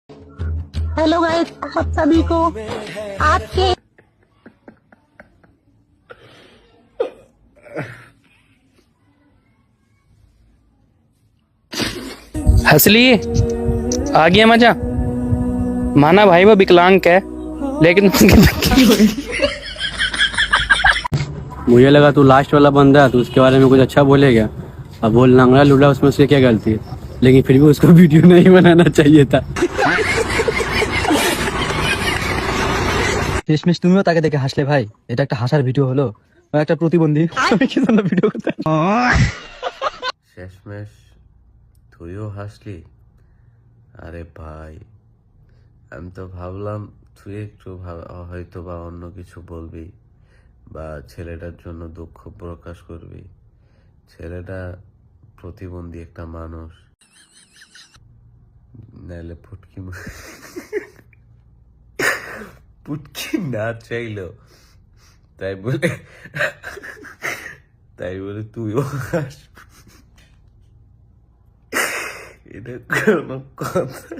Hello guys, आप सभी को आज के हंसली आ गया मजा। माना भाई वो विकलांग है लेकिन मुझे लगा तू लास्ट वाला बंदा है तो उसके बारे में कुछ अच्छा बोलेगा। अब बोल लंगड़ा लूला उसमें से क्या गलती है, लेकिन फिर भी उसको वीडियो नहीं बनाना चाहिए था। শেষমেশ তুমিও তাকে দেখে হাসলে ভাই। এটা একটা হাসার ভিডিও হলো, ও একটা প্রতিবন্ধী। আমি কি জন্য ভিডিও করতে শেষমেশ তুইও হাসলি? আরে ভাই, আমি তো ভাবলাম তুই একটু হয়তো বা অন্য কিছু বলবি বা ছেলেটার জন্য দুঃখ প্রকাশ করবি। ছেলেটা প্রতিবন্ধী একটা মানুষ, নাহলে পুটকি না চাইলো তাই বলে তুইও হাস, এটা কোনো কথা?